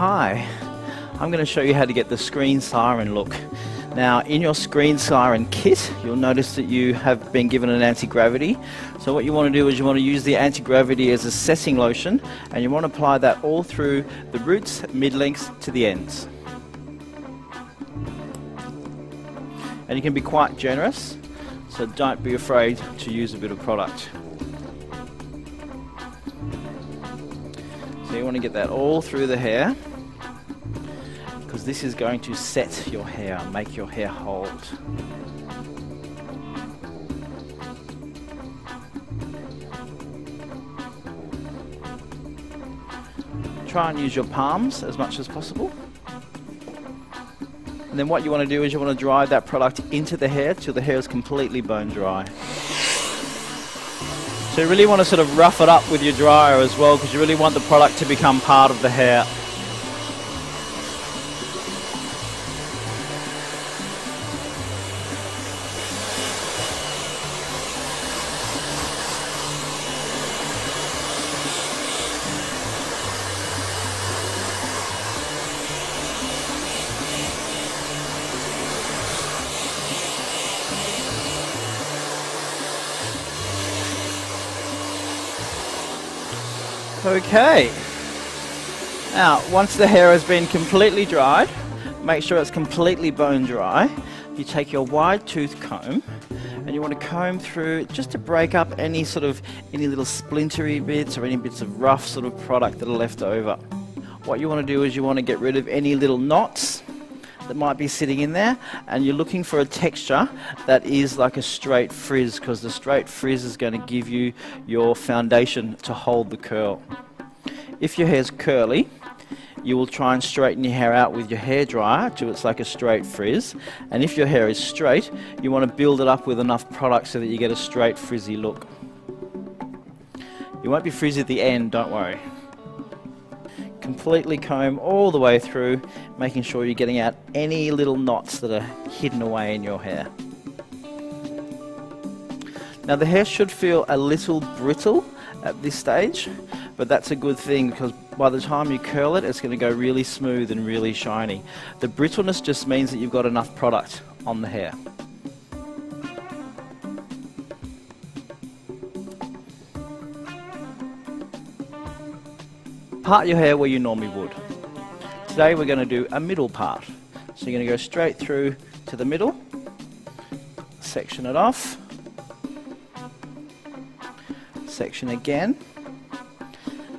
Hi, I'm going to show you how to get the screen siren look. Now, in your screen siren kit, you'll notice that you have been given an anti-gravity. So what you want to do is you want to use the anti-gravity as a setting lotion, and you want to apply that all through the roots, mid-lengths to the ends. And you can be quite generous, so don't be afraid to use a bit of product. So you want to get that all through the hair, because this is going to set your hair and make your hair hold. Try and use your palms as much as possible. And then what you want to do is you want to dry that product into the hair till the hair is completely bone dry. So you really want to sort of rough it up with your dryer as well, because you really want the product to become part of the hair. Okay, now once the hair has been completely dried, make sure it's completely bone dry. You take your wide tooth comb and you want to comb through just to break up any little splintery bits or any bits of rough sort of product that are left over. What you want to do is you want to get rid of any little knots that might be sitting in there, and you're looking for a texture that is like a straight frizz, because the straight frizz is going to give you your foundation to hold the curl. If your hair's curly, you will try and straighten your hair out with your hairdryer till it's like a straight frizz, and if your hair is straight, you want to build it up with enough product so that you get a straight frizzy look. You won't be frizzy at the end, don't worry. Completely comb all the way through, making sure you're getting out any little knots that are hidden away in your hair. Now the hair should feel a little brittle at this stage, but that's a good thing, because by the time you curl it, it's going to go really smooth and really shiny. The brittleness just means that you've got enough product on the hair. Part your hair where you normally would. Today we're going to do a middle part. So you're going to go straight through to the middle, section it off, section again.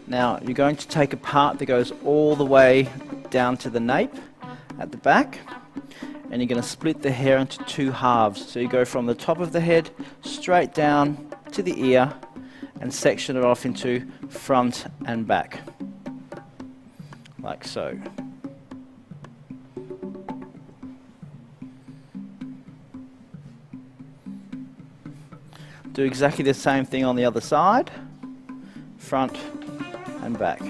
Now you're going to take a part that goes all the way down to the nape at the back, and you're going to split the hair into two halves. So you go from the top of the head straight down to the ear and section it off into front and back, like so. Do exactly the same thing on the other side, front and back.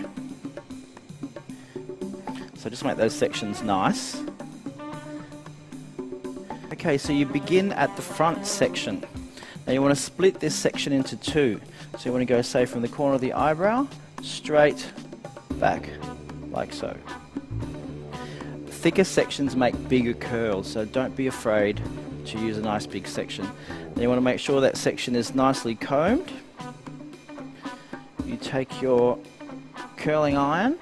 So just make those sections nice. Okay, so you begin at the front section. Now you want to split this section into two. So you want to go, say, from the corner of the eyebrow straight back, like so. Thicker sections make bigger curls, so don't be afraid to use a nice big section. Then you want to make sure that section is nicely combed. You take your curling iron,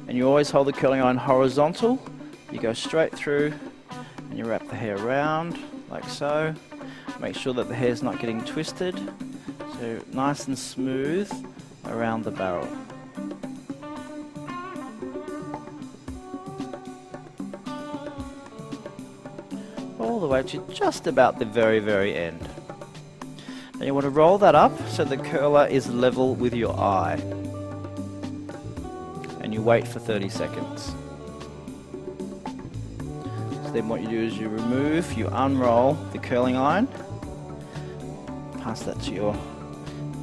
and you always hold the curling iron horizontal. You go straight through and you wrap the hair around like so. Make sure that the hair's not getting twisted, so nice and smooth around the barrel. All the way to just about the very, very end. And you want to roll that up so the curler is level with your eye. And you wait for 30 seconds. So then what you do is you unroll the curling iron, pass that to your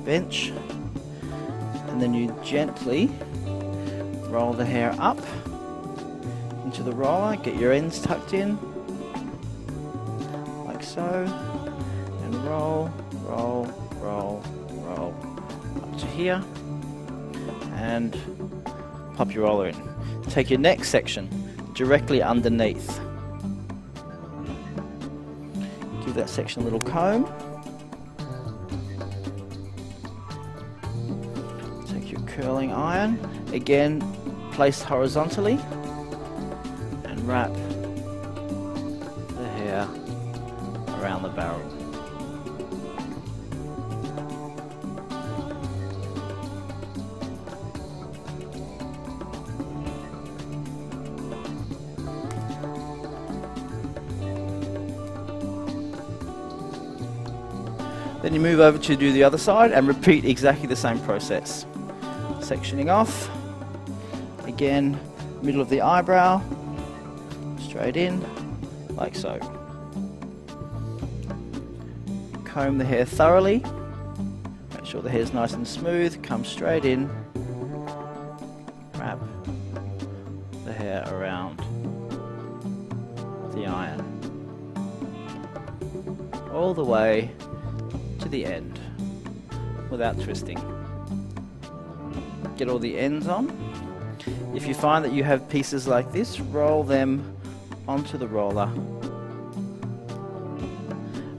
bench, and then you gently roll the hair up into the roller, get your ends tucked in, like so, and roll, roll, roll, roll, up to here, and pop your roller in. Take your next section directly underneath. Give that section a little comb. Take your curling iron, again placed horizontally, and wrap the hair around the barrel. Then you move over to do the other side and repeat exactly the same process. Sectioning off, again, middle of the eyebrow, straight in, like so. Comb the hair thoroughly, make sure the hair is nice and smooth, come straight in, wrap the hair around the iron, all the way to the end without twisting. Get all the ends on. If you find that you have pieces like this, roll them onto the roller.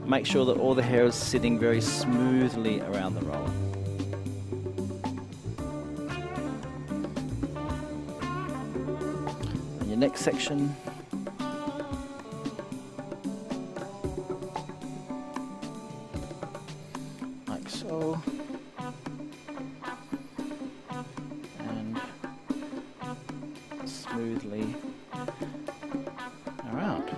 Make sure that all the hair is sitting very smoothly around the roller. And your next section, like so, and smoothly around.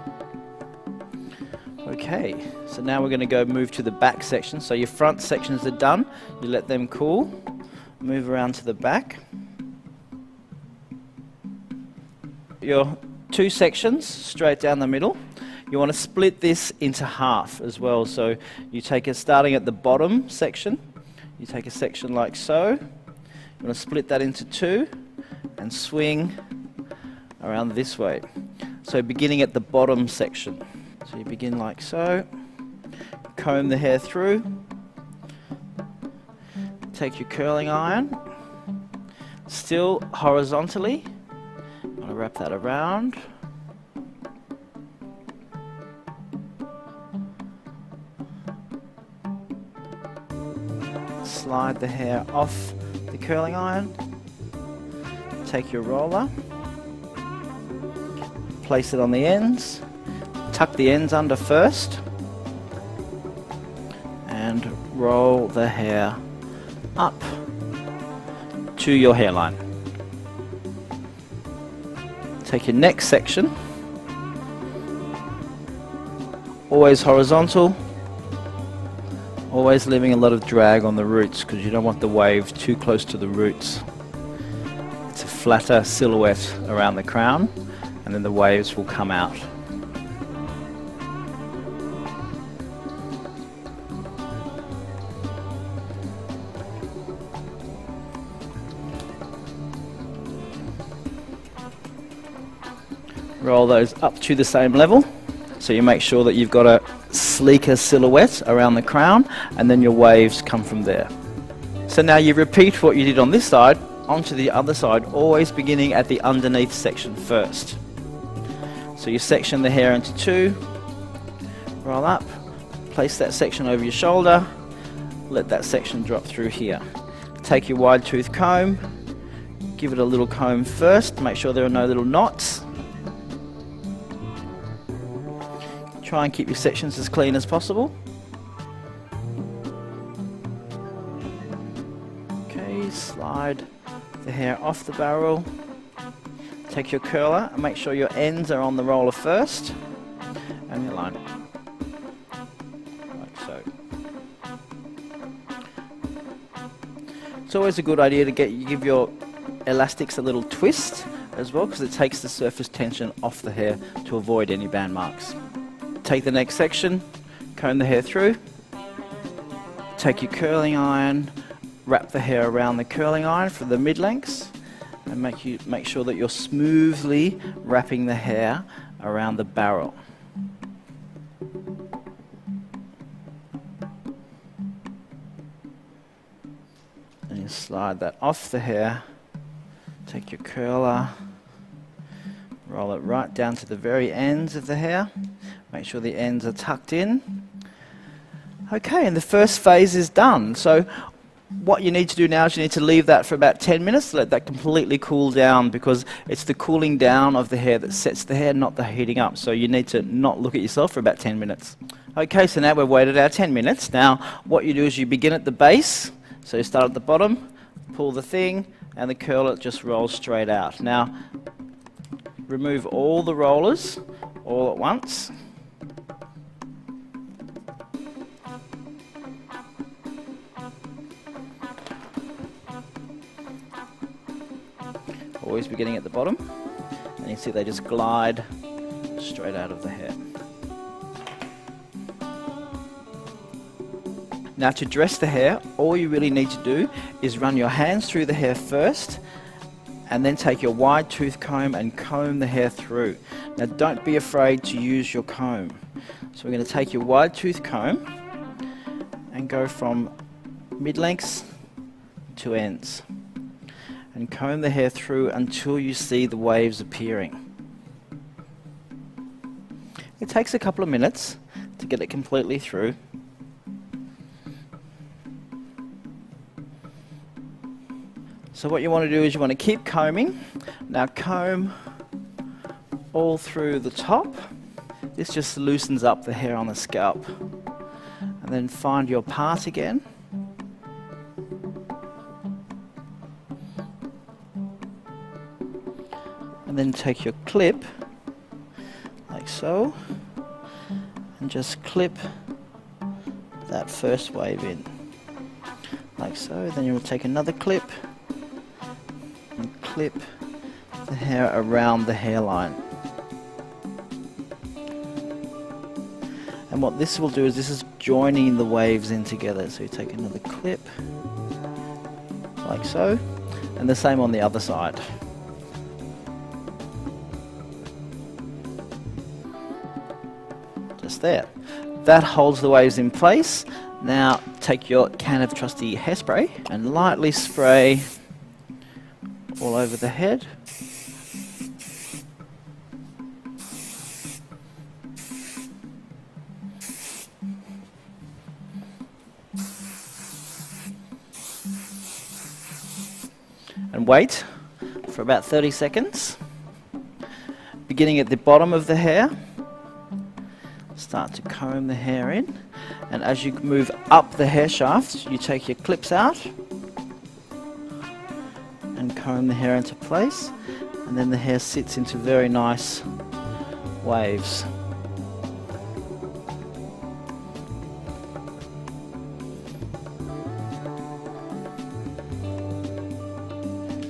Okay, so now we're going to move to the back section. So your front sections are done, you let them cool, move around to the back. Your two sections straight down the middle, you want to split this into half as well. So you take starting at the bottom section, you take a section like so, you want to split that into two and swing around this way. So beginning at the bottom section. So you begin like so, comb the hair through, take your curling iron, still horizontally, you want to wrap that around, slide the hair off the curling iron, take your roller, place it on the ends, tuck the ends under first, and roll the hair up to your hairline. Take your next section, always horizontal, always leaving a lot of drag on the roots because you don't want the wave too close to the roots. It's a flatter silhouette around the crown, and then the waves will come out. Roll those up to the same level, so you make sure that you've got a sleeker silhouette around the crown, and then your waves come from there. So now you repeat what you did on this side onto the other side, always beginning at the underneath section first. So you section the hair into two, roll up, place that section over your shoulder, let that section drop through here. Take your wide tooth comb, give it a little comb first, make sure there are no little knots. Try and keep your sections as clean as possible. Okay, slide the hair off the barrel. Take your curler and make sure your ends are on the roller first, and your line, like so. It's always a good idea to give your elastics a little twist as well, because it takes the surface tension off the hair to avoid any band marks. Take the next section, comb the hair through, take your curling iron, wrap the hair around the curling iron for the mid-lengths, and make sure that you're smoothly wrapping the hair around the barrel. And you slide that off the hair Take your curler, roll it right down to the very ends of the hair. Make sure the ends are tucked in. Okay, and the first phase is done. So what you need to do now is you need to leave that for about 10 minutes, let that completely cool down, because it's the cooling down of the hair that sets the hair, not the heating up. So you need to not look at yourself for about 10 minutes. Okay, so now we've waited our 10 minutes. Now what you do is you begin at the base. So you start at the bottom, pull the thing, and the curler just rolls straight out. Now remove all the rollers all at once. Always beginning at the bottom, and you see they just glide straight out of the hair. Now to dress the hair, all you really need to do is run your hands through the hair first, and then take your wide tooth comb and comb the hair through. Now don't be afraid to use your comb. So we're going to take your wide tooth comb and go from mid-lengths to ends, and comb the hair through until you see the waves appearing. It takes a couple of minutes to get it completely through. So what you want to do is you want to keep combing. Now comb all through the top. This just loosens up the hair on the scalp. And then find your part again. And then take your clip, like so, and just clip that first wave in, like so. Then you'll take another clip and clip the hair around the hairline. And what this will do is this is joining the waves in together. So you take another clip, like so, and the same on the other side. Just there. That holds the waves in place. Now take your can of trusty hairspray and lightly spray all over the head. And wait for about 30 seconds. Beginning at the bottom of the hair, start to comb the hair in, and as you move up the hair shaft, you take your clips out and comb the hair into place, and then the hair sits into very nice waves.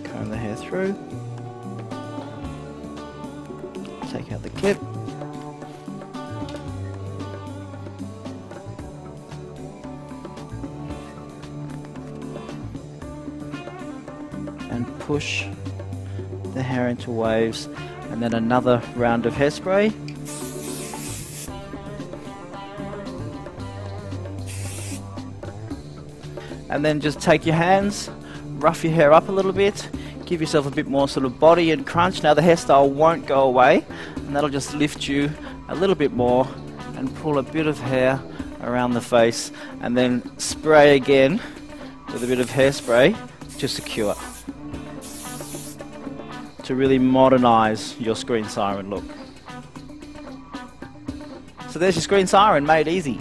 Comb the hair through, take out the clip, and push the hair into waves, and then another round of hairspray. And then just take your hands, rough your hair up a little bit, give yourself a bit more sort of body and crunch. Now the hairstyle won't go away, and that'll just lift you a little bit more, and pull a bit of hair around the face, and then spray again with a bit of hairspray to secure, to really modernise your screen siren look. So there's your screen siren, made easy.